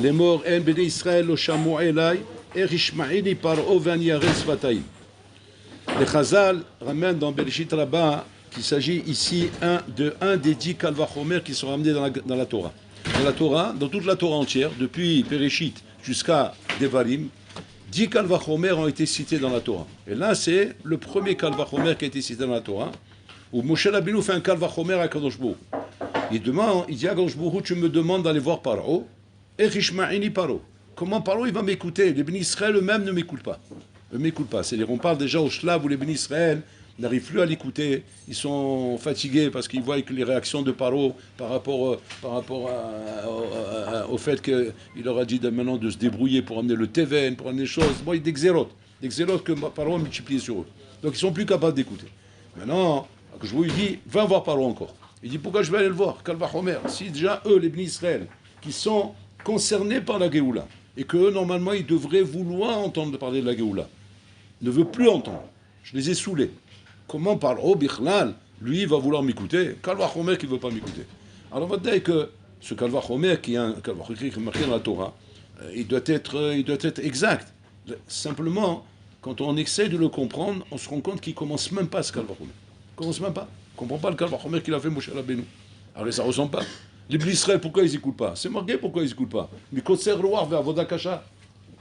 les morts, En Bnei Israël, lo shamu elai, erishma'ili paro v'ani yaretz svatayim. Les Chazal ramènent dans Bereshit Rabbah qu'il s'agit ici un des 10 Kalvachomer qui sont ramenés dans la Torah. Dans la Torah, dans toute la Torah entière, depuis Bereshit jusqu'à Devarim, 10 Kalvachomer ont été cités dans la Torah. Et là, c'est le premier Kalvachomer qui a été cité dans la Torah, où Moshe Rabbeinu fait un Kalvachomer à Kadosh Baruch. Il dit à Kadosh Baruch, tu me demandes d'aller voir Paro, et Rishma'ini Paro. Comment Paro il va m'écouter? Les bénis Israël eux-mêmes ne m'écoutent pas. Ne m'écoutent pas. C'est-à-dire, on parle déjà au Shlav où les bénis Israël n'arrivent plus à l'écouter. Ils sont fatigués parce qu'ils voient que les réactions de Paro par rapport au fait qu'il leur a dit maintenant de se débrouiller pour amener le Teven, pour amener des choses. Bon, des xérotes que Paro a multiplié sur eux. Donc ils sont plus capables d'écouter. Maintenant, je vous dis, va voir Paro encore. Il dit, pourquoi je vais aller le voir? Kalvachomer. Si déjà eux, les bénis Israël, qui sont concernés par la Géoula, et que normalement ils devraient vouloir entendre parler de la Géoula, ne veut plus entendre. Je les ai saoulés. Comment parle Bichlal? Lui, il va vouloir m'écouter. Kalvachomer qui ne veut pas m'écouter. Alors on va dire que ce Kalvachomer qui est un Kalvachomer qui est marqué dans la Torah, il doit être exact. Simplement, quand on essaie de le comprendre, on se rend compte qu'il ne commence même pas ce Kalvachomer. Il ne commence même pas. Il ne comprend pas le Kalvachomer qu'il a fait Moshe Rabbeinu. Alors ça ne ressemble pas. Les Bnei Israël, pourquoi ils n'écoutent pas? C'est marqué pourquoi ils n'écoutent pas. Mais Kotser Loar vers Vodakasha.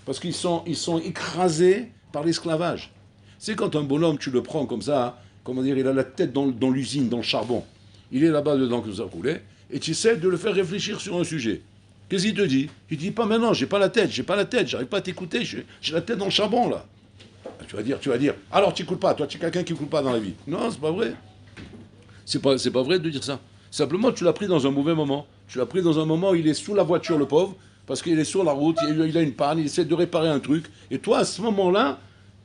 Parce qu'ils sont écrasés par l'esclavage. C'est quand un bonhomme, tu le prends comme ça, comment dire, il a la tête dans l'usine, dans le charbon. Il est là-bas dedans que ça coulait, et tu essaies de le faire réfléchir sur un sujet. Qu'est-ce qu'il te dit? Il te dit pas maintenant, j'ai pas la tête, j'arrive pas à t'écouter, j'ai la tête dans le charbon là. Tu vas dire, alors tu n'écoutes pas, toi tu es quelqu'un qui n'écoute pas dans la vie. Non, c'est pas vrai. C'est pas vrai de dire ça. Simplement, tu l'as pris dans un mauvais moment. Tu l'as pris dans un moment où il est sous la voiture, le pauvre, parce qu'il est sur la route, il a une panne, il essaie de réparer un truc. Et toi, à ce moment-là,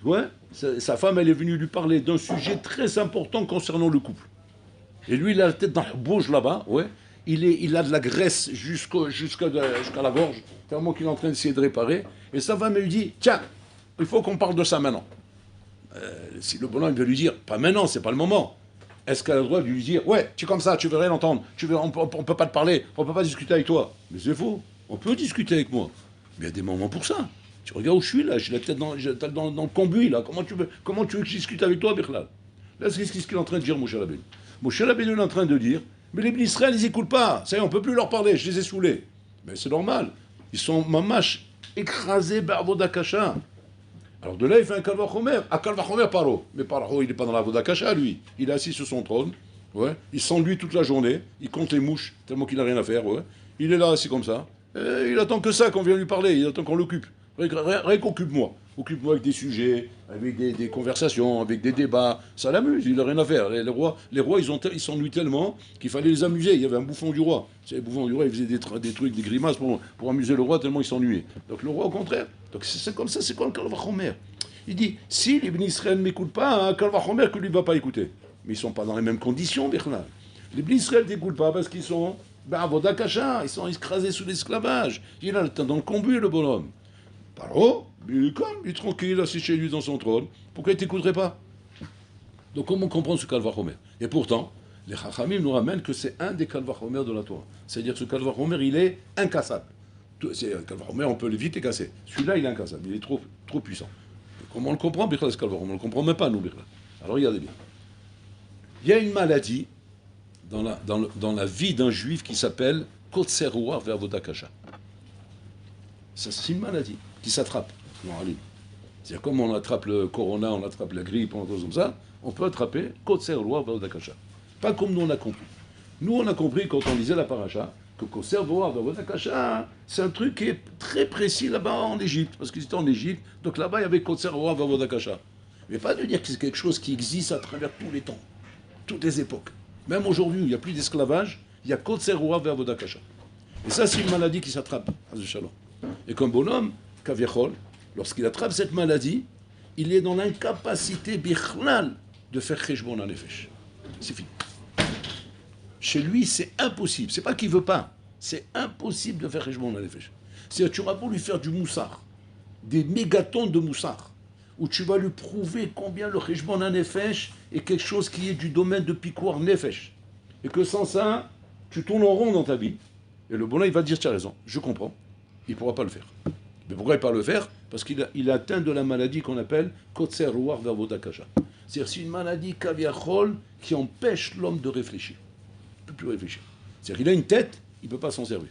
ouais, sa femme, elle est venue lui parler d'un sujet très important concernant le couple. Et lui, il a la tête dans la bouche là-bas, ouais. Il a de la graisse jusqu'à la gorge, tellement qu'il est en train d'essayer de réparer. Et sa femme, elle lui dit, tiens, il faut qu'on parle de ça maintenant. Si le bonhomme veut lui dire, pas maintenant, c'est pas le moment. Est-ce qu'elle a le droit de lui dire, ouais, tu es comme ça, tu veux rien entendre, on peut pas te parler, on peut pas discuter avec toi. Mais c'est faux, on peut discuter avec moi. Mais il y a des moments pour ça. Tu regardes où je suis là, j'ai la tête dans le cambouis là, comment tu veux que je discute avec toi, Bichlal? Là, c'est ce qu'il est en train de dire, Moshe Rabbeinu. Moshe Rabbeinu est en train de dire, mais les Bnei Israël, ils n'écoutent pas, ça y est, on peut plus leur parler, je les ai saoulés. Mais c'est normal, ils sont mamash écrasés par Vodakasha. Alors de là, il fait un Kalvachomer. À Kalvachomer, Paro. Mais Paro, il n'est pas dans la Vodakasha, lui. Il est assis sur son trône. Ouais. Il s'ennuie toute la journée. Il compte les mouches, tellement qu'il n'a rien à faire. Ouais. Il est là, assis comme ça. Et il attend que ça, qu'on vienne lui parler. Il attend qu'on l'occupe. Rien qu'occupe-moi. Occupe-moi avec des sujets, avec des conversations, avec des débats. Ça l'amuse, il n'a rien à faire. Les rois ils s'ennuient tellement qu'il fallait les amuser. Il y avait un bouffon du roi. Le bouffon du roi, il faisait des trucs, des grimaces pour amuser le roi tellement il s'ennuyait. Donc le roi, au contraire. Donc c'est comme ça, c'est quoi le Kalvachomer? Il dit, si les Bnei Israël ne m'écoutent pas, un Kalvachomer que lui ne va pas écouter. Mais ils ne sont pas dans les mêmes conditions, Bichlal. Les Bnei Israël n'écoutent pas parce qu'ils sont Vodakasha, ils sont écrasés sous l'esclavage. Il a le temps dans le combu, le bonhomme. Paro, il est tranquille, assis chez lui dans son trône. Pourquoi il ne t'écouterait pas? Donc comment comprendre ce Kalvachomer? Et pourtant, les Chachamim nous ramènent que c'est un des Kalvachomer de la Torah. C'est-à-dire que ce Kalvachomer, il est incassable. C'est un Kalvachomer, on peut vite les casser. Celui-là, il est incassable, il est trop puissant. Comment on le comprend, Bichlal, ce Kalvachomer? On ne le comprend même pas, nous, Bichlal. Alors regardez bien. Il y a une maladie dans la vie d'un juif qui s'appelle Kotser Ruach vers Vodakasha. C'est une maladie qui s'attrape. C'est-à-dire comme on attrape le corona, on attrape la grippe, on comme ça, on peut attraper Kotser Ruach vers Vodakasha. Pas comme nous on a compris. Nous on a compris quand on lisait la paracha que Kotser Ruach vers Vodakasha, c'est un truc qui est très précis là-bas en Égypte, parce qu'ils étaient en Égypte, donc là-bas il y avait Kotser Ruach vers Vodakasha. Mais pas de dire que c'est quelque chose qui existe à travers tous les temps, toutes les époques. Même aujourd'hui où il n'y a plus d'esclavage, il y a Kotser Ruach vers Vodakasha. Et ça c'est une maladie qui s'attrape, Shalom. Et qu'un bonhomme, Kaviachol, lorsqu'il attrape cette maladie, il est dans l'incapacité bichlal de faire cheshbon hanefesh. C'est fini. Chez lui, c'est impossible. C'est pas qu'il veut pas. C'est impossible de faire cheshbon hanefesh. C'est-à-dire tu vas pour lui faire du moussar, des mégatonnes de moussar, où tu vas lui prouver combien le cheshbon hanefesh est quelque chose qui est du domaine de pikuar nefesh. Et que sans ça, tu tournes en rond dans ta vie. Et le bonhomme, il va dire, tu as raison, je comprends. il ne pourra pas le faire. Mais pourquoi il ne peut pas le faire? Parce qu'il a atteint de la maladie qu'on appelle Kotser Ruach Ve'avodat Kasha. C'est-à-dire c'est une maladie kaviachol qui empêche l'homme de réfléchir. Il ne peut plus réfléchir. C'est-à-dire qu'il a une tête, il ne peut pas s'en servir.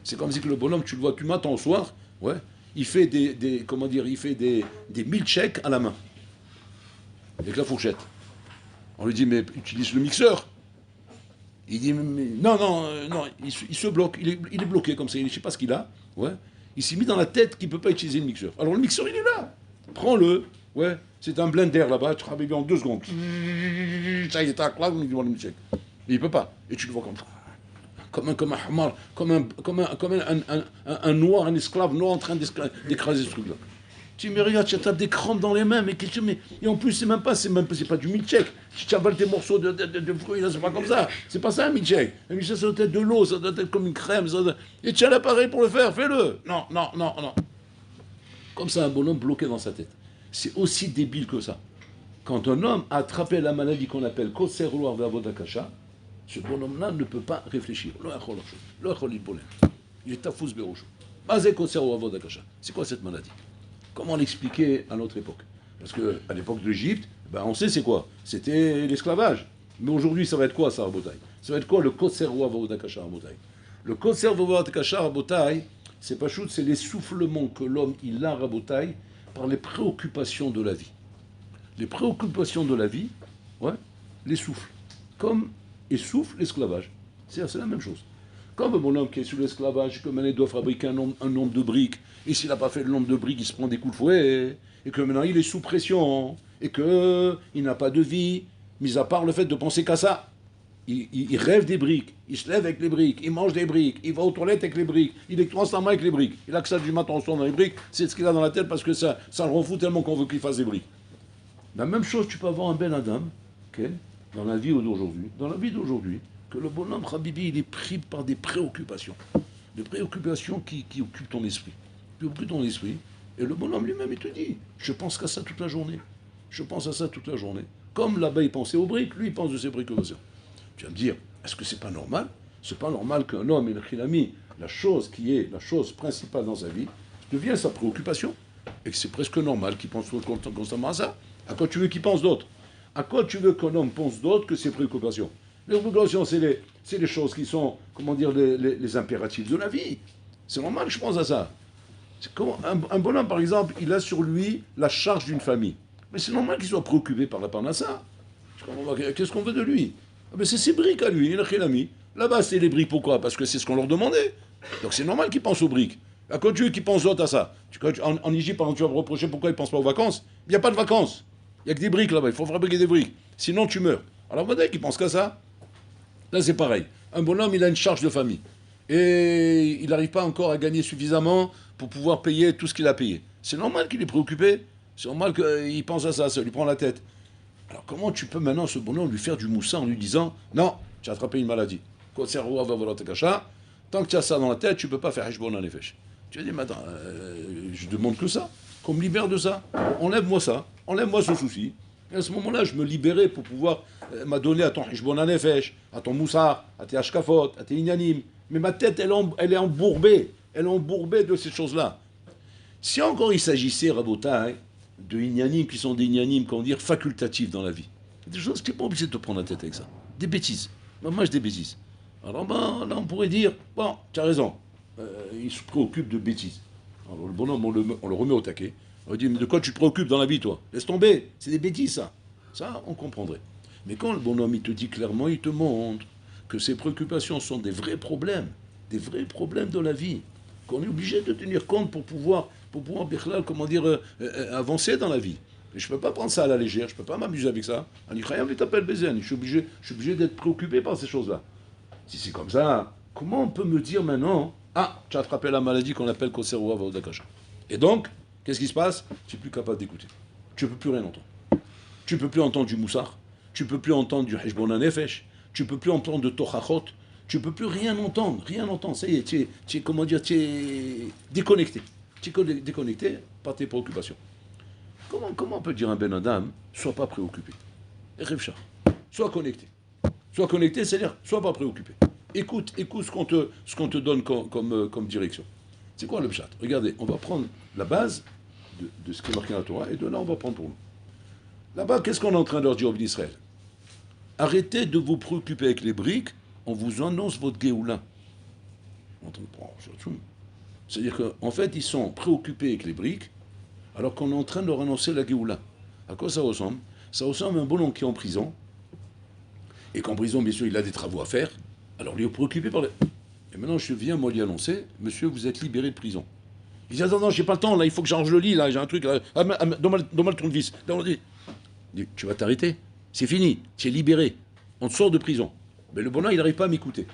C'est comme si que le bonhomme, tu le vois du matin au soir, ouais, il fait des milkshakes à la main, avec la fourchette. On lui dit, mais utilise le mixeur. Il dit, non, il se bloque, il est bloqué comme ça, je ne sais pas ce qu'il a, ouais. Il s'est mis dans la tête qu'il ne peut pas utiliser le mixeur. Alors le mixeur, il est là. Prends-le, ouais. C'est un blender là-bas, tu travailles en 2 secondes. Ça, il est à la classe, il dit, le milkshake. Mais il ne peut pas. Et tu le vois comme ça. Un noir, un esclave noir en train d'écraser ce truc-là. Tu me regardes, tu tapes des crampes dans les mains, et en plus, c'est pas du milkshake. Tu avales tes morceaux de fruits, là, c'est pas comme ça. C'est pas ça un milkshake. Un milkshake, ça doit être de l'eau, ça doit être comme une crème. Et tu as l'appareil pour le faire, fais-le. Non. Comme ça, un bonhomme bloqué dans sa tête. C'est aussi débile que ça. Quand un homme a attrapé la maladie qu'on appelle Kotser Ruach Ve'avodat Kasha, ce bonhomme-là ne peut pas réfléchir. Il est tafous berocho. C'est quoi cette maladie? Comment l'expliquer à notre époque? Parce qu'à l'époque de l'Égypte, on sait c'est quoi? C'était l'esclavage. Mais aujourd'hui, ça va être quoi ça, Rabotai? Ça va être quoi le Kotser Ruach Ve'avodat Kasha, Rabotai? Le Kotser Ruach Ve'avodat Kasha, Rabotai, c'est pas chouette, c'est l'essoufflement que l'homme il a, Rabotai, par les préoccupations de la vie. Les préoccupations de la vie, ouais, l'essouffle. Comme essouffle l'esclavage. C'est la même chose. Comme mon homme qui est sous l'esclavage, que maintenant il doit fabriquer un nombre de briques, et s'il n'a pas fait le nombre de briques, il se prend des coups de fouet, et que maintenant il est sous pression, et qu'il n'a pas de vie, mis à part le fait de penser qu'à ça. Il rêve des briques, il se lève avec les briques, il mange des briques, il va aux toilettes avec les briques, il est constamment avec les briques. Il a que ça du matin au soir dans les briques, c'est ce qu'il a dans la tête parce que ça le rend fou tellement qu'on veut qu'il fasse des briques. La même chose, tu peux avoir un Ben Adam, okay, dans la vie d'aujourd'hui, que le bonhomme Habibi, il est pris par des préoccupations qui occupent ton esprit. Et le bonhomme lui-même, il te dit, je pense qu'à ça toute la journée. Comme là-bas, il pensait aux briques, lui, il pense de ses préoccupations. Tu vas me dire, est-ce que c'est pas normal? C'est pas normal qu'un homme, il a mis la chose qui est la chose principale dans sa vie, devient sa préoccupation. Et que c'est presque normal qu'il pense constamment à ça. À quoi tu veux qu'il pense d'autre? À quoi tu veux qu'un homme pense d'autre que ses préoccupations? Les préoccupations, c'est les choses qui sont, les impératifs de la vie. C'est normal que je pense à ça. Un bonhomme, par exemple, il a sur lui la charge d'une famille. Mais c'est normal qu'il soit préoccupé par la parnassa. Qu'est-ce qu'on veut de lui? C'est ses briques à lui, il a mis. Là-bas, c'est les briques, pourquoi? Parce que c'est ce qu'on leur demandait. Donc c'est normal qu'ils pensent aux briques. À quoi tu veux qu'ils pensent d'autre à ça? En Égypte, par exemple, tu vas me reprocher pourquoi ils ne pensent pas aux vacances. Il n'y a pas de vacances. Il n'y a que des briques là-bas, il faut fabriquer des briques. Sinon, tu meurs. Alors, vous voyez qu'ils pensent qu'à ça. Là, c'est pareil. Un bonhomme, il a une charge de famille. Et il n'arrive pas encore à gagner suffisamment pour pouvoir payer tout ce qu'il a payé. C'est normal qu'il est préoccupé. C'est normal qu'il pense à ça, ça lui prend la tête. Alors, comment tu peux maintenant, ce bonhomme, lui faire du moussa en lui disant non, tu as attrapé une maladie. Tant que tu as ça dans la tête, tu ne peux pas faire Hishbon Nefesh. Tu vas dire, mais attends, je demande que ça, qu'on me libère de ça. Enlève-moi ça, enlève-moi ce souci. Et à ce moment-là, je me libérais pour pouvoir m'adonner à ton Hishbon Nefesh, à ton moussa, à tes Hashkafot, à tes Inyanim. Mais ma tête, elle est embourbée. Elle est embourbée de ces choses-là. Si encore il s'agissait, Rabotai, de Inyanim qui sont des Inyanim, comment dire, facultatifs dans la vie. Des choses qui n'es pas obligé de te prendre la tête avec ça. Des bêtises. Moi, des bêtises. Alors, là, on pourrait dire, bon, tu as raison. Il se préoccupe de bêtises. Alors, le bonhomme, on le remet au taquet. On lui dit, mais de quoi tu te préoccupes dans la vie, toi? Laisse tomber. C'est des bêtises, ça. Ça, on comprendrait. Mais quand le bonhomme, il te dit clairement, il te montre que ses préoccupations sont des vrais problèmes de la vie, qu'on est obligé de tenir compte pour pouvoir avancer dans la vie. Et je ne peux pas prendre ça à la légère, je ne peux pas m'amuser avec ça. Je suis obligé d'être préoccupé par ces choses-là. Si c'est comme ça, comment on peut me dire maintenant, tu as attrapé la maladie qu'on appelle Kotser Ruach Ve'avodat Kasha. Et donc, qu'est-ce qui se passe? Tu n'es plus capable d'écouter. Tu ne peux plus rien entendre. Tu ne peux plus entendre du moussar, tu ne peux plus entendre du Hishbon Nefesh, tu ne peux plus entendre de Tochachot, tu ne peux plus rien entendre. Ça y est, tu es déconnecté. Tu es déconnecté par tes préoccupations. Comment on peut dire un Ben Adam, sois pas préoccupé? Sois connecté. Sois connecté, c'est-à-dire, sois pas préoccupé. écoute ce qu'on te donne comme direction. C'est quoi le pshat? Regardez, on va prendre la base de ce qui est marqué dans la Torah, et de là, on va prendre pour nous. Là-bas, qu'est-ce qu'on est en train de leur dire au Israël? Arrêtez de vous préoccuper avec les briques, on vous annonce votre Géoula. C'est-à-dire qu'en fait, ils sont préoccupés avec les briques, alors qu'on est en train de leur annoncer la Géoula. À quoi ça ressemble? Ça ressemble à un bonhomme qui est en prison, et qu'en prison, bien sûr, il a des travaux à faire, alors il est préoccupé par les... Et maintenant, je viens, moi, lui annoncer, monsieur, vous êtes libéré de prison. Il dit, attends, non, j'ai pas le temps, là, il faut que j'arrange le lit, là, j'ai un truc, là. Donne-moi le tournevis. Il dit, tu vas t'arrêter, c'est fini, tu es libéré, on te sort de prison. Mais le bonhomme, il n'arrive pas à m'écouter.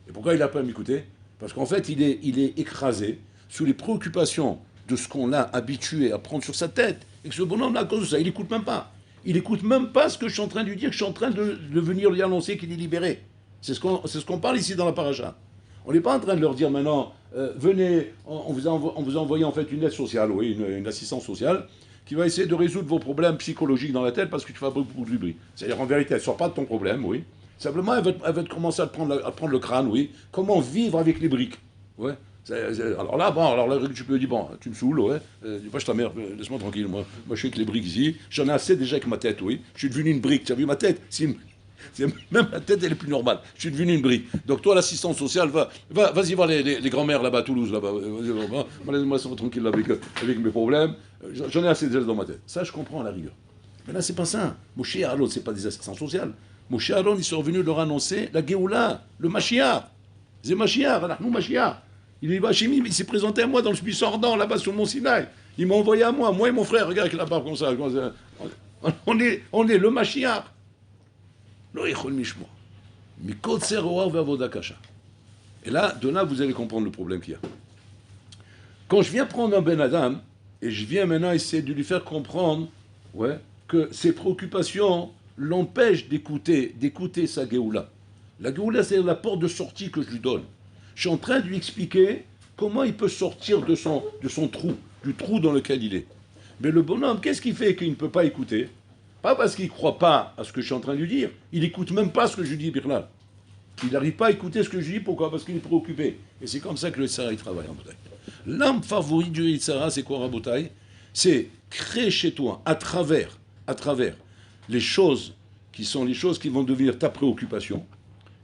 Et pourquoi il n'a pas à m'écouter? Parce qu'en fait, il est écrasé sous les préoccupations de ce qu'on l'a habitué à prendre sur sa tête. Et que ce bonhomme, à cause de ça, il n'écoute même pas. Il n'écoute même pas ce que je suis en train de lui dire, que je suis en train de venir lui annoncer qu'il est libéré. C'est ce qu'on parle ici dans la paracha. On n'est pas en train de leur dire maintenant, venez, on vous a envoyé en fait une aide sociale, oui, une assistance sociale, qui va essayer de résoudre vos problèmes psychologiques dans la tête parce que tu fais beaucoup de bruit. C'est-à-dire, en vérité, elle ne sort pas de ton problème, oui. Simplement, elle va te commencer à prendre le crâne, oui. Comment vivre avec les briques, ouais. Alors là, tu peux dire, bon, tu me saoules, ouais. Dis pas, je ta mère, laisse-moi tranquille, moi je suis avec les briques ici. J'en ai assez déjà avec ma tête, oui. Je suis devenu une brique, tu as vu ma tête? Même la tête, elle est plus normale. Je suis devenu une brique. Donc toi, l'assistance sociale, vas-y voir les grands-mères là-bas, à Toulouse, là-bas. Laisse-moi tranquille là, avec mes problèmes. J'en ai assez déjà dans ma tête. Ça, je comprends à la rigueur. Mais là, c'est pas ça. Moshe et Aaron, c'est pas des assistances sociales. Moshe et Aaron, ils sont venus leur annoncer la Géoula, le Mashiach. C'est Mashiach, nous Mashiach. Il s'est présenté à moi dans le buisson ardent, là-bas, sur le mont Sinaï. Il m'a envoyé à moi et mon frère, regarde avec la barbe comme ça. On est le Mashiach. Et là, de là, vous allez comprendre le problème qu'il y a. Quand je viens prendre un Ben Adam, et je viens maintenant essayer de lui faire comprendre, ouais, que ses préoccupations l'empêchent d'écouter sa Géoula. La Géoula, c'est la porte de sortie que je lui donne. Je suis en train de lui expliquer comment il peut sortir de son trou, du trou dans lequel il est. Mais le bonhomme, qu'est-ce qui fait qu'il ne peut pas écouter? Pas parce qu'il ne croit pas à ce que je suis en train de lui dire. Il n'écoute même pas ce que je lui dis, Birlal. Il n'arrive pas à écouter ce que je lui dis. Pourquoi? Parce qu'il est préoccupé. Et c'est comme ça que le Yitzhara, il travaille en bataille. L'âme favorite du Yitzhara, c'est quoi, Rabotai? C'est créer chez toi, à travers les choses qui sont les choses qui vont devenir ta préoccupation,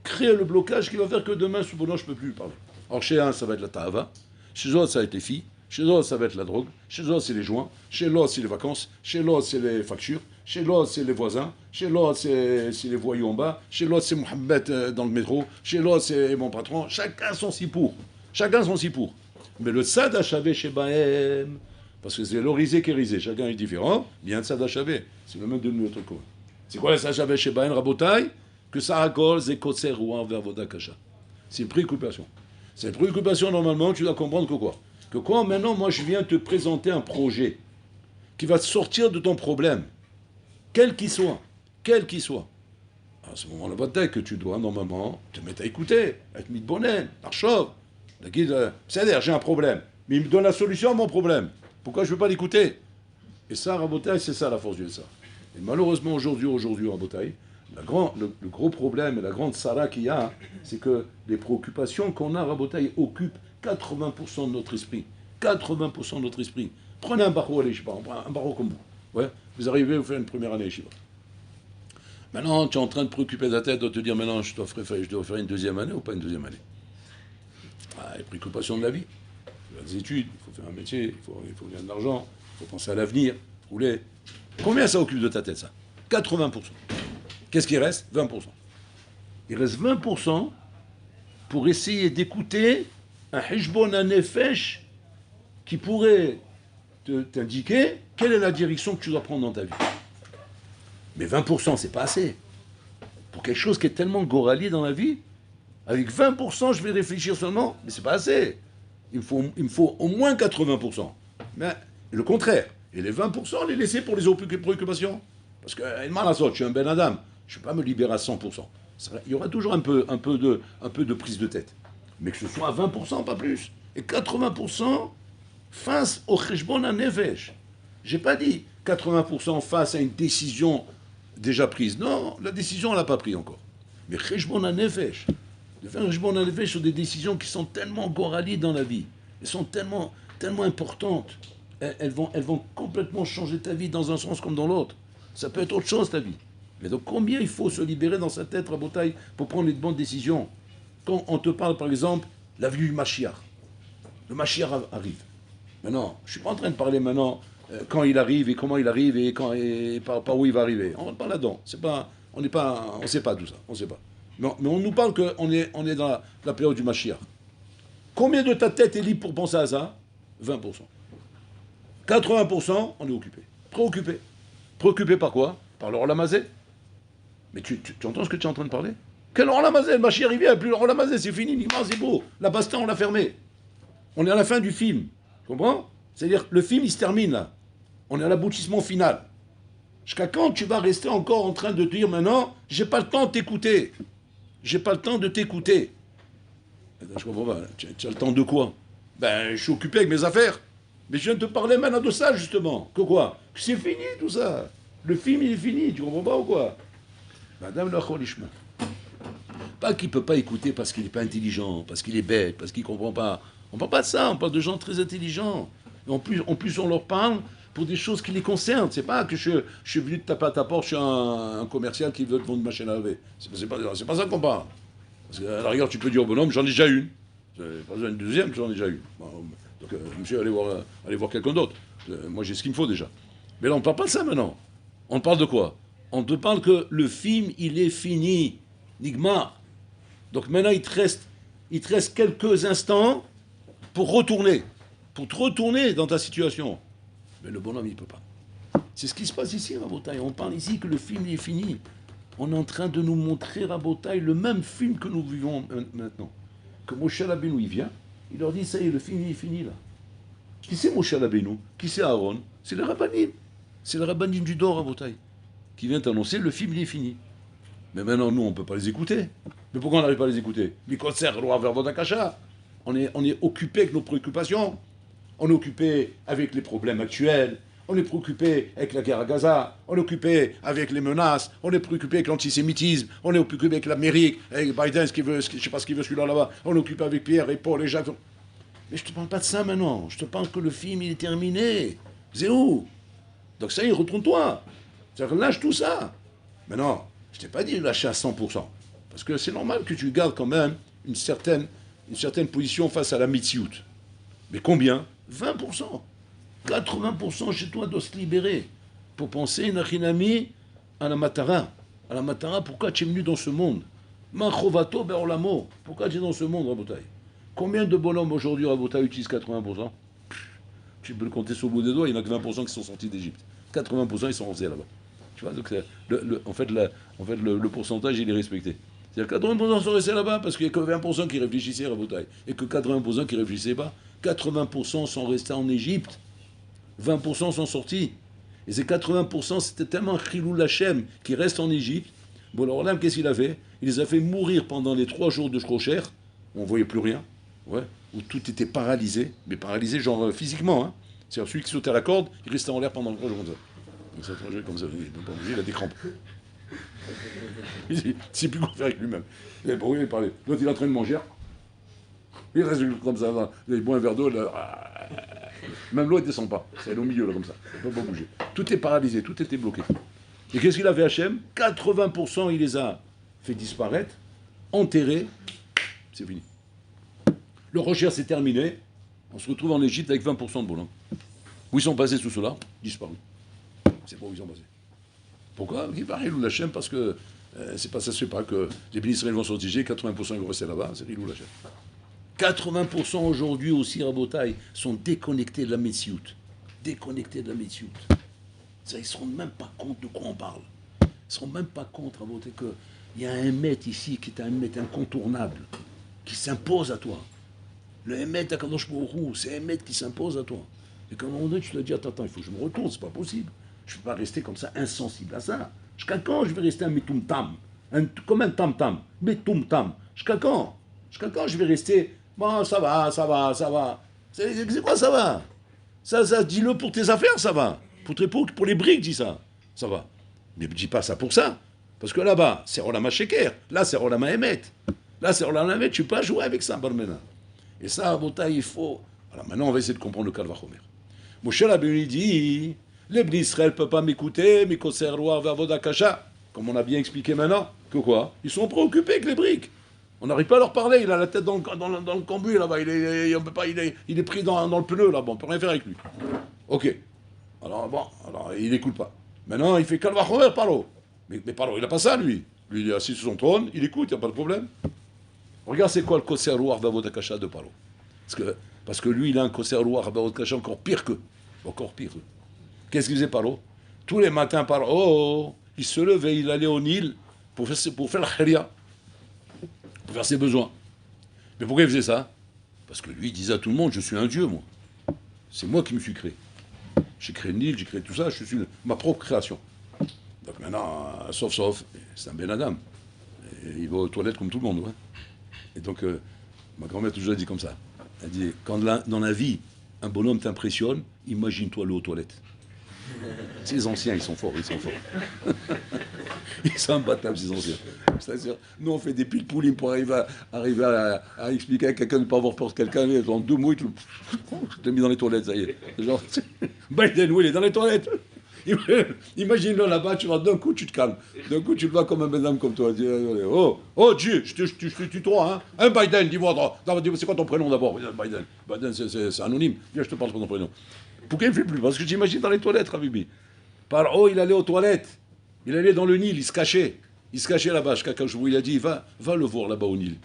créer le blocage qui va faire que demain, ce bonhomme, je ne peux plus lui parler. Alors chez un, ça va être la ta'ava. Chez l'autre, ça va être les filles. Chez l'autre, ça va être la drogue. Chez l'autre, c'est les joints. Chez l'autre, c'est les vacances. Chez l'autre, c'est les factures. Chez l'autre, c'est les voisins. Chez l'autre, c'est les voyous en bas. Chez l'autre, c'est Mohamed dans le métro. Chez l'autre, c'est mon patron. Chacun son sipour. Chacun son sipour. Mais le tzad hachavé chez Bahem, parce que c'est l'orisé qui est risé, chacun est différent, bien le tzad hachavé. C'est le même de notre commun. C'est quoi le tzad hachavé chez Bahem, Rabotai? Que ça accorde, c'est kotser ou vers voda kasha. C'est une préoccupation. Cette préoccupation, normalement, tu dois comprendre que quoi? Que quoi, maintenant, moi, je viens te présenter un projet qui va te sortir de ton problème, quel qu'il soit. À ce moment-là, bataille que tu dois, normalement, te mettre à écouter, être mis de bonnet, l'archov, la guide, c'est-à-dire, j'ai un problème, mais il me donne la solution à mon problème. Pourquoi je ne veux pas l'écouter? Et ça, Rabotai, c'est ça la force du ça. Et malheureusement, aujourd'hui, Rabotai, le gros problème et la grande sara qu'il y a, c'est que les préoccupations qu'on a, Rabotai, occupent 80% de notre esprit. 80% de notre esprit. Prenez un barreau à l'Eshiva, un barreau comme vous. Ouais, vous arrivez, vous faites une première année Yeshiva. Maintenant, tu es en train de préoccuper ta tête de te dire, maintenant, je dois faire une deuxième année ou pas une deuxième année? Les préoccupations de la vie. Il faut faire des études, il faut faire un métier, il faut gagner de l'argent, il faut penser à l'avenir, rouler. Combien ça occupe de ta tête, ça? 80%. Qu'est-ce qui reste? 20%. Il reste 20% pour essayer d'écouter un hijbon, un nefesh qui pourrait t'indiquer quelle est la direction que tu dois prendre dans ta vie. Mais 20%, c'est pas assez. Pour quelque chose qui est tellement gorali dans la vie, avec 20%, je vais réfléchir seulement, mais c'est pas assez. Il me faut au moins 80%. Mais le contraire. Et les 20%, les laisser pour les autres préoccupations. Parce que, je suis un Ben Adam, je ne vais pas me libérer à 100%. Il y aura toujours un peu de prise de tête. Mais que ce soit à 20%, pas plus. Et 80% face au cheshbon hanefesh. Je n'ai pas dit 80% face à une décision déjà prise. Non, la décision, on ne l'a pas prise encore. Mais cheshbon hanefesh. de faire un Heshbon Hanefesh sur des décisions qui sont tellement gorali dans la vie, elles sont tellement importantes, elles vont complètement changer ta vie dans un sens comme dans l'autre. Ça peut être autre chose ta vie. Mais donc combien il faut se libérer dans sa tête, Rabotaï, pour prendre les bonnes décisions. Quand on te parle par exemple, la venue du Mashiach. Le Mashiach arrive. Maintenant, je ne suis pas en train de parler maintenant quand il arrive et comment il arrive et, par où il va arriver. On ne parle pas là-dedans. On ne sait pas tout ça. On sait pas. Non, mais on nous parle qu'on est dans la période du Mashiach. Combien de ta tête est libre pour penser à ça? 20%. 80%, on est occupé. Préoccupé. Préoccupé par quoi? Par le Rolamazé. Mais tu entends ce que tu es en train de parler? Quel Rolamazé? Le Mashiach, il vient, plus le Rolamazé, c'est fini, l'immense, c'est beau. La basta, on l'a fermé. On est à la fin du film. Tu comprends? C'est-à-dire, le film, il se termine là. On est à l'aboutissement final. Jusqu'à quand tu vas rester encore en train de te dire maintenant, j'ai pas le temps de t'écouter. J'ai pas le temps de t'écouter. Je comprends pas. Tu as le temps de quoi? Ben, je suis occupé avec mes affaires. Mais je viens de te parler maintenant de ça, justement. Que quoi? Que c'est fini, tout ça. Le film, il est fini. Tu comprends pas ou quoi? Madame Lacholishma. Pas qu'il peut pas écouter parce qu'il n'est pas intelligent, parce qu'il est bête, parce qu'il comprend pas. On parle pas de ça. On parle de gens très intelligents. Et en plus, on leur parle pour des choses qui les concernent. C'est pas que je suis venu te taper à ta porte, je suis un commercial qui veut te vendre une machine à laver. C'est pas ça qu'on parle. Parce qu'à la rigueur, tu peux dire au bonhomme, j'en ai déjà une. Pas besoin d'une deuxième, j'en ai déjà une. Bon, donc, monsieur, allez voir quelqu'un d'autre. Moi, j'ai ce qu'il me faut déjà. Mais là, on ne parle pas de ça maintenant. On parle de quoi? On te parle que le film, il est fini. Nigma. Donc maintenant, il te reste quelques instants pour retourner. Pour te retourner dans ta situation. Mais le bonhomme, il ne peut pas. C'est ce qui se passe ici, Rabotaï. On parle ici que le film il est fini. On est en train de nous montrer, Rabotaï, le même film que nous vivons maintenant. Que Moshe Rabbeinu, il vient, il leur dit, ça y est, le film il est fini là. Qui c'est Moshe Rabbeinu? Qui c'est Aaron? C'est le Rabbanim. C'est le Rabbanim du Dor, Rabotaï, qui vient annoncer, le film il est fini. Mais maintenant, nous, on ne peut pas les écouter. Mais pourquoi on n'arrive pas à les écouter? On est occupé avec nos préoccupations. On est occupé avec les problèmes actuels. On est préoccupé avec la guerre à Gaza. On est occupé avec les menaces. On est préoccupé avec l'antisémitisme. On est occupé avec l'Amérique, avec Biden, je ne sais pas ce qu'il veut celui-là là-bas. On est occupé avec Pierre et Paul et Jacques. Mais je ne te parle pas de ça maintenant. Je te parle que le film, il est terminé. C'est où? Donc ça y est, retourne-toi. C'est-à-dire, lâche tout ça. Mais non, je ne t'ai pas dit lâcher à 100%. Parce que c'est normal que tu gardes quand même une certaine position face à la mitziout. Mais combien? 20%. 80% chez toi doit se libérer pour penser, Nachinami, à la Matara. À la Matara, pourquoi tu es venu dans ce monde? Machovato be'olamo. Pourquoi tu es dans ce monde, Rabotaï? Combien de bonhommes aujourd'hui, Rabotaï, utilisent 80%? Tu peux le compter sur le bout des doigts, il n'y en a que 20% qui sont sortis d'Égypte. 80% ils sont restés là-bas. Tu vois, donc en fait, le pourcentage, il est respecté. C'est-à-dire que 80% sont restés là-bas parce qu'il n'y a que 20% qui réfléchissaient à Rabotaï. Et que 80% qui ne réfléchissaient pas. 80% sont restés en Égypte. 20% sont sortis. Et ces 80%, c'était tellement Chilou Lachem qui reste en Égypte. Bon, alors là, qu'est-ce qu'il a fait? Il les a fait mourir pendant les 3 jours de Shkocher. On ne voyait plus rien. Ouais. Où tout était paralysé. Mais paralysé, genre physiquement. Hein. C'est-à-dire celui qui sautait à la corde, il restait en l'air pendant 3 jours comme ça. Donc ça, 3 jours comme ça. Il ne peut pas bouger, il a des crampes. Il ne sait plus quoi faire avec lui-même. Et pour lui, il parlait. L'autre, il est en train de manger. Il reste comme ça. Là. Il boit un verre d'eau. Même l'eau ne descend pas. C'est au milieu, là, comme ça. Il ne peut pas bouger. Tout est paralysé, tout était bloqué. Et qu'est-ce qu'il a fait, Hachem? 80%, il les a fait disparaître, enterrés. C'est fini. Le recherche s'est terminé. On se retrouve en Égypte avec 20% de bonhommes. Où ils sont passés sous cela? Disparus. C'est pas où ils sont passés. Pourquoi? Il va Hilou Lachem parce que c'est pas ça se fait pas que les bénis Israël vont s'otiger, 80% ils vont rester là-bas, c'est Hilou Lachem. 80% aujourd'hui aussi, Rabotaï, sont déconnectés de la Metsiout. Déconnectés de la Metsiout. Ils ne se rendent même pas compte de quoi on parle. Ils ne se rendent même pas compte, Rabotaï, qu'il y a un Hémet ici qui est un Hémet incontournable, qui s'impose à toi. Le Hémet d'Akadosh Baruch Hu, c'est un Hémet qui s'impose à toi. Et qu'à un moment donné, tu te dis, attends, il faut que je me retourne, c'est pas possible. Je ne peux pas rester comme ça, insensible à ça. Jusqu'à quand je vais rester un metumtam, comme un tam-tam, metumtam? Jusqu'à quand? Jusqu'à quand je vais rester, bon, ça va. C'est quoi ça va? Ça, dis-le pour tes affaires, ça va. Pour les briques, dis ça. Ça va. Mais dis pas ça pour ça. Parce que là-bas, c'est Rolama Sheker. Là, c'est Rolama Emet. Là, c'est Olam Hamet, tu peux pas jouer avec ça, Barmena. Et ça, Abotai, il faut. Alors maintenant, on va essayer de comprendre le Kalvachomer. Moshe Rabbeinu dit, les Bnei Israël ne peuvent pas m'écouter, mais Koser Roar Vavoda Kasha. Comme on a bien expliqué maintenant, que quoi? Ils sont préoccupés avec les briques. On n'arrive pas à leur parler, il a la tête dans le cambouis là-bas, il est pris dans le pneu là-bas, on peut rien faire avec lui. Ok. Alors bon, il n'écoute pas. Maintenant, il fait Kalvachomer, Paro. Mais Paro, il n'a pas ça lui. Lui, il est assis sur son trône, il écoute, il n'y a pas de problème. Regarde, c'est quoi le Koser Roar Vavoda Kasha de Paro. Parce que lui, il a un Koser Roar Vavoda Kasha encore pire qu'eux. Encore pire. Qu'est-ce qu'il faisait Paro? Tous les matins, Paro, il se levait, il allait au Nil pour faire la kharia, pour faire ses besoins. Mais pourquoi il faisait ça? Parce que lui, il disait à tout le monde, je suis un dieu, moi. C'est moi qui me suis créé. J'ai créé le Nil, j'ai créé tout ça, je suis ma propre création. Donc maintenant, sauf, c'est un Ben Adam. Et il va aux toilettes comme tout le monde. Ouais. Et donc, ma grand-mère toujours dit comme ça. Elle dit, quand dans la vie, un bonhomme t'impressionne, imagine-toi le aux toilettes. Ces anciens, ils sont forts. Ils sont imbattables, ces anciens. C'est-à-dire, nous, on fait des pile-poulim pour arriver à expliquer à quelqu'un de ne pas avoir peur de quelqu'un. En 2 mots, je t'ai mis dans les toilettes, ça y est. Genre, Biden, oui, il est dans les toilettes. Imagine-le là-bas, tu vas d'un coup, tu te calmes. D'un coup, tu le vois comme un bonhomme comme toi. Oh Dieu, je te tutoie, hein. Un Biden, dis-moi, c'est quoi ton prénom d'abord? Biden. Biden, c'est anonyme. Viens, je te parle de ton prénom. Pourquoi il ne fait plus? Parce que j'imagine dans les toilettes, Rabibi. Il allait aux toilettes. Il allait dans le Nil, il se cachait. Il se cachait là-bas. Quand je vous il a dit, va le voir là-bas au Nil.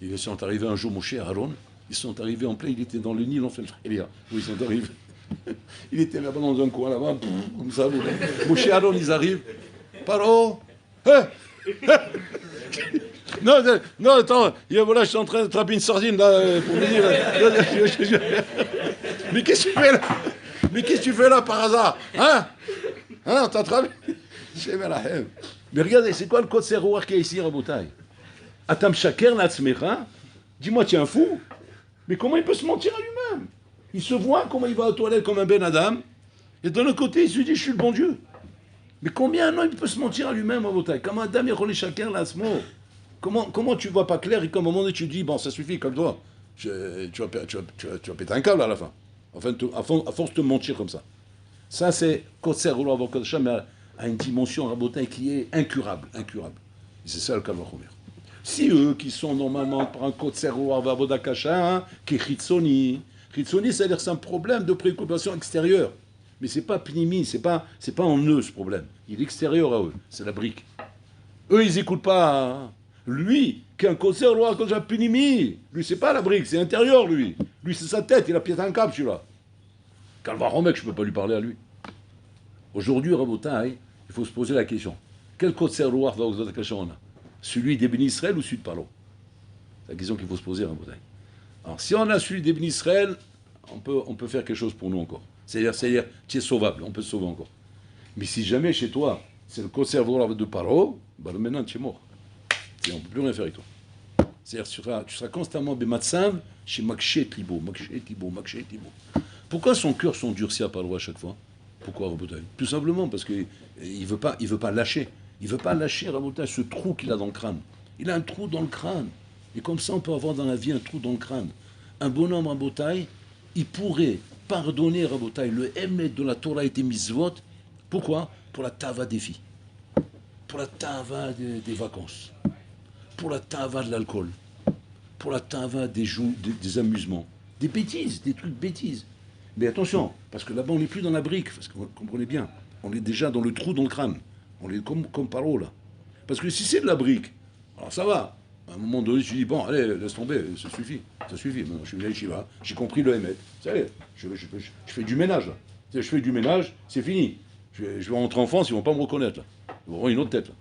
Ils sont arrivés un jour, Moshe et Aaron. Ils sont arrivés en plein, il était dans le Nil, on fait le frère. Où ils sont arrivés. Il était là-bas dans un coin, là-bas, comme ça. Moshe et Aaron, ils arrivent. Paro, non, attends, voilà, je suis en train de trapper une sardine, là, pour me dire. Mais qu'est-ce que tu fais là? Mais qu'est-ce que tu fais là par hasard? Hein? T'as attrapé? Mais regardez, c'est quoi le code serroir qui est ici, Rabotai? Atam shaker l'atzmecha? Dis-moi, tu es un fou? Mais comment il peut se mentir à lui-même? Il se voit comment il va aux toilettes comme un Ben Adam, et de l'autre côté, il se dit, je suis le bon Dieu. Mais combien un homme il peut se mentir à lui-même, Rabotai? Comme Adam et Rolé shaker l'atzmo? Comment tu vois pas clair et qu'à un moment donné, tu dis, bon, ça suffit, comme toi. Tu vas péter un câble à la fin. Enfin, à force de te mentir comme ça. Ça, c'est Kotser Roar Vavoda Kasha, mais à une dimension Rabotai qui est incurable. Et c'est ça le Kalvachomer. Si eux, qui sont normalement par un Kotser Roar Vavoda Kasha, qui est Chitzoni, c'est-à-dire c'est un problème de préoccupation extérieure. Mais c'est pas Pnimi, c'est pas en eux ce problème. Il est extérieur à eux, c'est la brique. Eux, ils n'écoutent pas. Hein. Lui, qui est un Kotser Roar Vavoda Pnimi, lui, c'est pas la brique, c'est intérieur, lui. Lui, c'est sa tête, il a piété un câble, celui-là. Kalvachomer, je ne peux pas lui parler à lui. Aujourd'hui, Rabotai, il faut se poser la question. Quel Kotser Roar Vavoda Kasha on a? Celui des Béni Israël ou celui de Paro? C'est la question qu'il faut se poser, Rabotai. Alors, si on a celui des Béni Israël, on peut faire quelque chose pour nous encore. C'est-à-dire, tu es sauvable, on peut se sauver encore. Mais si jamais chez toi, c'est le Kotser Roar de Paro, maintenant tu es mort. On ne peut plus rien faire avec toi. C'est-à-dire, tu seras constamment Bematsav chez Makshet Libo. Pourquoi son cœur s'endurcit à Paro à chaque fois? Pourquoi, Rabotai? Tout simplement parce qu'il ne veut pas lâcher. Il ne veut pas lâcher, Rabotai, ce trou qu'il a dans le crâne. Il a un trou dans le crâne. Et comme ça, on peut avoir dans la vie un trou dans le crâne. Un bonhomme, Rabotai, il pourrait pardonner, Rabotai, le Emet de la Torah et des mitzvot. Pourquoi? Pour la tava des filles. Pour la tava des vacances. Pour la tava de l'alcool. Pour la tava des amusements. Des bêtises, des trucs bêtises. Mais attention, parce que là-bas, on n'est plus dans la brique, parce que vous comprenez bien, on est déjà dans le trou dans le crâne. On est comme Paro, là. Parce que si c'est de la brique, alors ça va. À un moment donné, tu dis, bon, allez, laisse tomber, ça suffit. Maintenant, je suis venu à Yeshiva, j'ai compris le Emet. Ça y est, je fais du ménage, là. Je fais du ménage, c'est fini. Je vais rentrer en France, ils ne vont pas me reconnaître, là. Ils vont avoir une autre tête, là.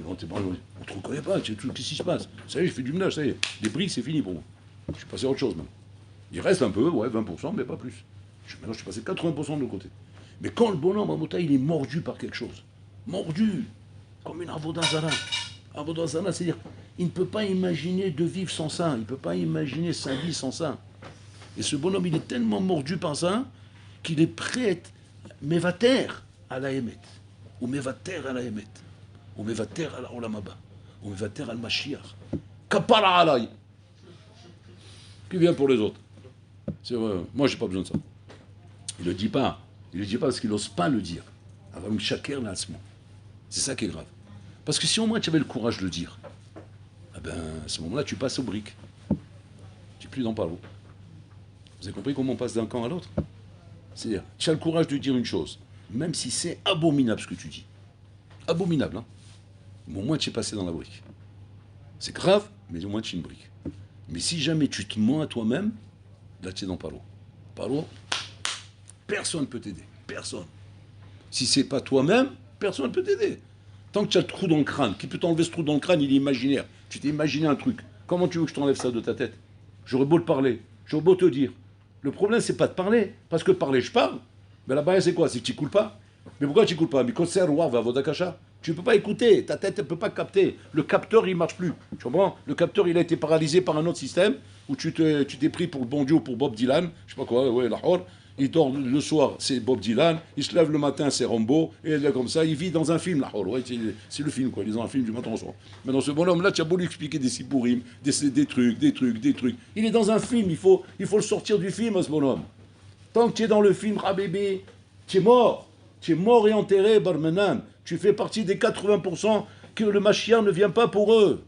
On ne te reconnaît pas, qu'est-ce qui se passe? Ça y est, je fais du ménage, ça y est. Les briques, c'est fini pour moi. Je suis passé à autre chose, maintenant. Il reste un peu, ouais, 20%, mais pas plus. Maintenant, je suis passé 80% de l'autre côté. Mais quand le bonhomme, à Mota, il est mordu par quelque chose, mordu, comme une Avodah Zara. Avodah Zara, c'est-à-dire, il ne peut pas imaginer de vivre sans ça, il ne peut pas imaginer sa vie sans ça. Et ce bonhomme, il est tellement mordu par ça, qu'il est prêt, mévater à la Emet, ou mévater à la Emet, ou mévater à la Olam Haba, ou mévater à la Mashiach. Kapara alay. Qui vient pour les autres. C'est vrai, moi j'ai pas besoin de ça. Il le dit pas. Il le dit pas parce qu'il n'ose pas le dire. Avant chaque là, c'est ça qui est grave. Parce que si au moins tu avais le courage de le dire, eh ben, à ce moment-là, tu passes aux briques. Tu n'es plus dans Paro. Vous avez compris comment on passe d'un camp à l'autre? C'est-à-dire, tu as le courage de dire une chose, même si c'est abominable ce que tu dis. Abominable, hein. Mais au moins tu es passé dans la brique. C'est grave, mais au moins tu es une brique. Mais si jamais tu te mens à toi-même, là tu es dans Paro. Paro, personne ne peut t'aider. Personne. Si c'est pas toi-même, personne ne peut t'aider. Tant que tu as le trou dans le crâne, qui peut t'enlever ce trou dans le crâne, il est imaginaire. Tu t'es imaginé un truc. Comment tu veux que je t'enlève ça de ta tête? J'aurais beau te parler, j'aurais beau te dire. Le problème, c'est pas de parler. Parce que parler, je parle. Mais la barrière, c'est quoi? C'est que tu n'écoutes pas. Mais pourquoi tu n'écoutes pas? Mais quand c'est un roi, va à Vodakasha. Tu ne peux pas écouter. Ta tête ne peut pas capter. Le capteur, il ne marche plus. Tu comprends? Le capteur, il a été paralysé par un autre système où tu t'es pris pour le bon Dieu ou pour Bob Dylan. Je sais pas quoi, ouais, Lahore. Il dort le soir, c'est Bob Dylan. Il se lève le matin, c'est Rambo. Et là, comme ça, il vit dans un film, Lahore. Ouais, c'est le film, quoi. Ils ont un film du matin au soir. Mais dans ce bonhomme-là, tu as beau lui expliquer des sipourim, des trucs. Il est dans un film. Il faut le sortir du film, à ce bonhomme. Tant que tu es dans le film, Rabébé, tu es mort. Tu es mort et enterré, Barmenan. Tu fais partie des 80% que le Mashiach ne vient pas pour eux.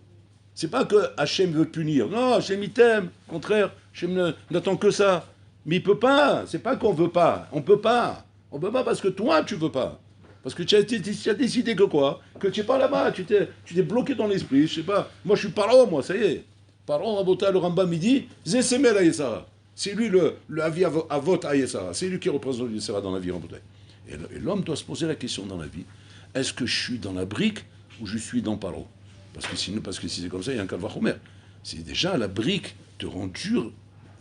C'est pas que Hachem veut punir. Non, Hachem il t'aime. Au contraire, Hachem n'attend que ça. Mais il peut pas. C'est pas qu'on veut pas. On peut pas. On peut pas parce que toi, tu veux pas. Parce que tu as décidé que quoi? Que tu n'es pas là-bas. Tu t'es bloqué dans l'esprit. Je sais pas. Moi, je suis paro, moi, ça y est. Paro, Rabota, le Rambam, il dit Zesemel Ayesara. C'est lui le avis avot Ayesara. C'est lui qui représente Ayesara dans la vie, Rabota. Et l'homme doit se poser la question dans la vie, est-ce que je suis dans la brique ou je suis dans Paro? Parce que si c'est comme ça, il y a un calvachomer. C'est déjà la brique te rend dur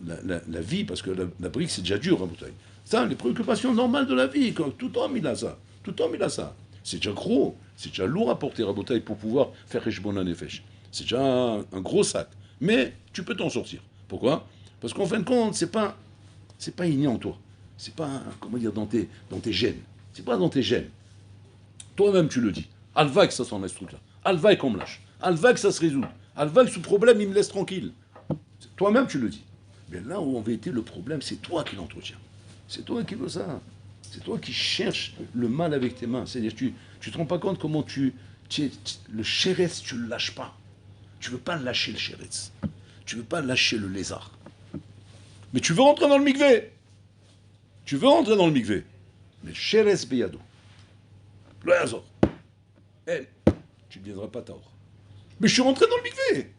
la vie, parce que la brique c'est déjà dur, Rabota. Ça, les préoccupations normales de la vie, quand tout homme il a ça. Tout homme il a ça. C'est déjà gros, c'est déjà lourd à porter, Rabota, pour pouvoir faire Heshbon Nefesh. C'est déjà un gros sac. Mais tu peux t'en sortir. Pourquoi? Parce qu'en fin de compte, c'est pas inné en toi. C'est pas, comment dire, dans tes gènes. C'est pas dans tes gènes. Toi-même, tu le dis. Alva que ça s'en laisse ce truc-là. Alva qu'on me lâche. Alva que ça se résout. Alva que ce problème, il me laisse tranquille. Toi-même, tu le dis. Mais là où en vérité, le problème, c'est toi qui l'entretiens. C'est toi qui veux ça. C'est toi qui cherches le mal avec tes mains. C'est-à-dire, tu te rends pas compte comment le chérès, tu le lâches pas. Tu veux pas lâcher le chérès. Tu veux pas lâcher le lézard. Mais tu veux rentrer dans le mikvé. Tu veux rentrer dans le mikvé. Mais chérès beyado. Le hasard. Tu ne viendras pas tard. Mais je suis rentré dans le mikvé.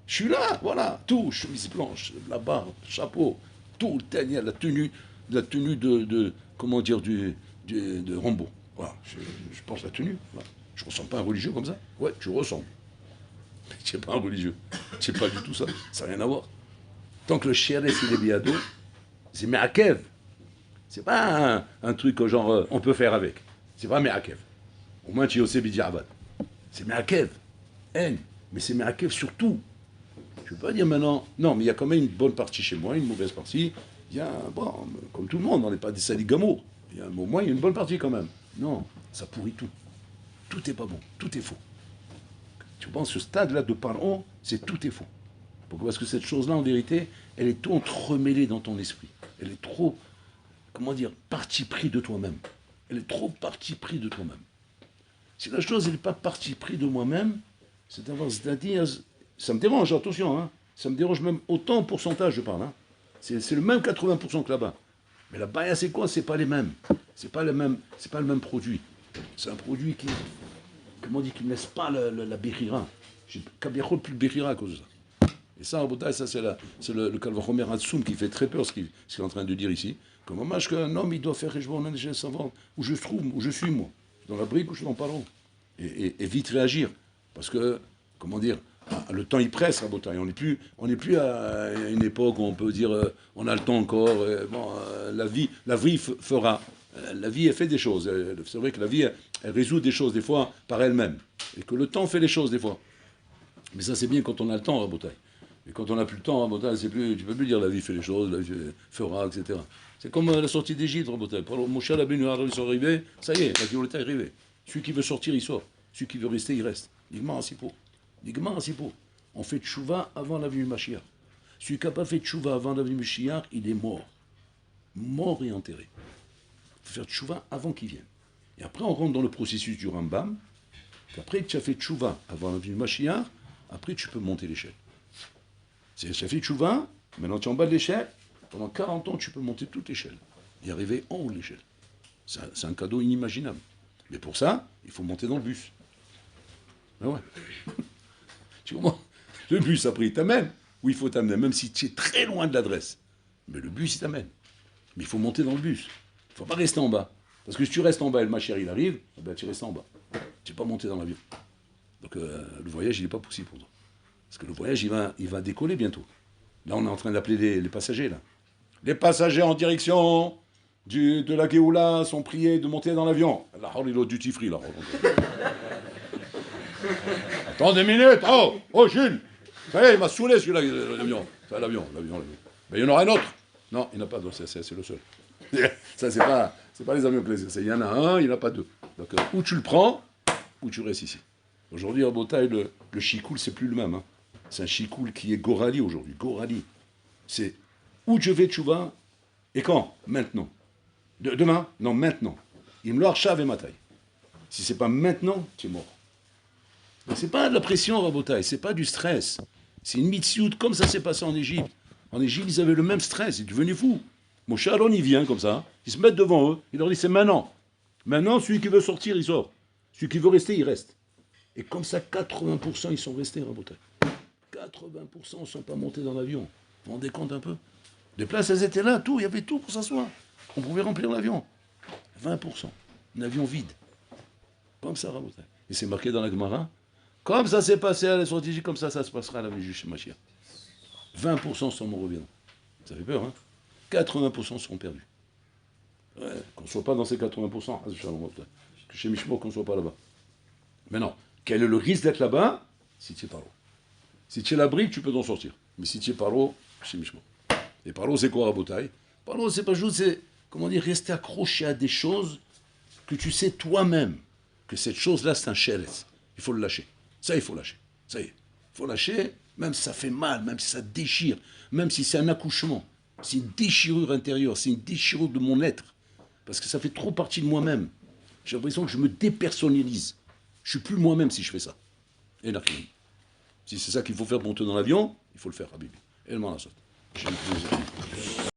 Je suis là, voilà. Tout, chemise blanche, la barbe, chapeau, tout le teigne, la tenue de comment dire, de Rambo. Voilà, je pense la tenue. Voilà. Je ne ressemble pas à un religieux comme ça. Ouais, tu ressembles. Mais tu n'es pas un religieux. Tu n'es pas du tout ça. Ça n'a rien à voir. Tant que le chérès il est biado, c'est me'akev. C'est pas un truc genre on peut faire avec. C'est pas me'akev. Au moins tu es au Bidiavad. C'est me'akev. Mais c'est me'akev surtout. Je ne veux pas dire maintenant, non, mais il y a quand même une bonne partie chez moi, une mauvaise partie. Il y a, bon, comme tout le monde, on n'est pas des saligamours. Au moins, il y a une bonne partie quand même. Non, ça pourrit tout. Tout n'est pas bon, tout est faux. Tu penses, ce stade-là de pardon, c'est tout est faux. Pourquoi? Parce que cette chose-là, en vérité, elle est trop entremêlée dans ton esprit. Elle est trop, comment dire, parti pris de toi-même. Elle est trop parti pris de toi-même. Si la chose n'est pas parti pris de moi-même, c'est-à-dire, ça me dérange, attention, hein, ça me dérange même autant en pourcentage, je parle. Hein. C'est le même 80% que là-bas. Mais là-bas, c'est quoi? C'est pas les mêmes. C'est pas le même produit. C'est un produit qui, comment dire, qui ne laisse pas la béchira. J'ai Kabiachol plus de béchira à cause de ça. Et ça, ça c'est le Kalvachomer Hatsoum qui fait très peur ce qu'il est en train de dire ici. Comme un match qu'un homme, il doit faire Heshbon Nefesh savant où je trouve, où je suis moi. Dans la brique ou je suis dans le parent. Et vite réagir. Parce que, comment dire, le temps il presse à Botaï. On n'est plus à une époque où on peut dire on a le temps encore. La vie fera. La vie elle fait des choses. C'est vrai que la vie elle résout des choses des fois par elle-même. Et que le temps fait les choses des fois. Mais ça c'est bien quand on a le temps à Botaï. Et quand on n'a plus le temps à Botaï, tu peux plus dire la vie fait les choses, la vie fera, etc. C'est comme la sortie d'Égypte à Botaï. Moshe Rabbeinu ils sont arrivés, ça y est, la Géoula est arrivée. Celui qui veut sortir, il sort. Celui qui veut rester, il reste. Digma Asipo. On fait tchouva avant la venue du Mashiach. Celui qui n'a pas fait tchouva avant la venue du Mashiach, il est mort. Mort et enterré. Il faut faire tchouva avant qu'il vienne. Et après, on rentre dans le processus du Rambam. Après que tu as fait tchouva avant la venue du Mashiach, après tu peux monter l'échelle. Tu as fait tchouva, maintenant tu es en bas de l'échelle, pendant 40 ans tu peux monter toute l'échelle et arriver en haut de l'échelle. C'est un cadeau inimaginable. Mais pour ça, il faut monter dans le bus. Ben ouais. Tu comprends? Le bus, après, il t'amène. Où il faut t'amener, même si tu es très loin de l'adresse. Mais le bus, il t'amène. Mais il faut monter dans le bus. Il ne faut pas rester en bas. Parce que si tu restes en bas et le Mashiach, il arrive, ben, tu restes en bas. Tu n'es pas monté dans l'avion. Donc le voyage, il n'est pas possible pour toi. Parce que le voyage, il va décoller bientôt. Là, on est en train d'appeler les passagers, là. Les passagers en direction de la Géoula sont priés de monter dans l'avion. Là, il est au duty free, là. Attends 2 minutes. Oh, Jules. Ça y est, il m'a saoulé, celui-là, l'avion. C'est l'avion. Mais il y en aura un autre. Non, il n'y en a pas d'autre, c'est le seul. Ça, c'est pas les avions classiques. Il y en a un, il n'y en a pas deux. Donc, ou tu le prends, ou tu restes ici. Aujourd'hui, à Botaï, le chikoul, c'est plus le même. Hein. C'est un chikoul qui est Gorali aujourd'hui. Gorali. C'est où je vais tchouva, et quand? Maintenant. Demain? Non, maintenant. Il me l'a archav et mataï. Si c'est pas maintenant, tu es mort. Mais c'est pas de la pression, Rabotaï, c'est pas du stress. C'est une mitziout, comme ça s'est passé en Égypte. En Égypte, ils avaient le même stress, ils devenaient fous. Moshe Aaron, il vient comme ça, ils se mettent devant eux, il leur dit c'est maintenant. Maintenant, celui qui veut sortir, il sort. Celui qui veut rester, il reste. Et comme ça, 80% ils sont restés, Rabotaï. 80% ne sont pas montés dans l'avion. Vous vous rendez compte un peu? Les places, elles étaient là, tout, il y avait tout pour s'asseoir. On pouvait remplir l'avion. 20%. Un avion vide. Comme ça, Rabotaï. Et c'est marqué dans la Gemara. Comme ça s'est passé à la sortie, comme ça se passera à la venue du Mashiach. 20% sont morts reviendront. Ça fait peur, hein? 80% seront perdus. Ouais, qu'on ne soit pas dans ces 80%. Que chez Mishmor, qu'on ne soit pas là-bas. Maintenant, quel est le risque d'être là-bas? Si tu es paro. Si tu es l'abri, tu peux t'en sortir. Mais si tu es paro, chez Mishmor. Et paro, c'est quoi, Rabotaï? Paro, c'est pas juste, c'est, comment dire, rester accroché à des choses que tu sais toi-même que cette chose-là, c'est un chéretz. Il faut le lâcher. Ça, il faut lâcher. Ça y est. Il faut lâcher, même si ça fait mal, même si ça déchire, même si c'est un accouchement. C'est une déchirure intérieure, c'est une déchirure de mon être. Parce que ça fait trop partie de moi-même. J'ai l'impression que je me dépersonnalise. Je suis plus moi-même si je fais ça. Et là, si c'est ça qu'il faut faire pour monter dans l'avion, il faut le faire, Habibi. Et le Manasot. J'ai le plaisir.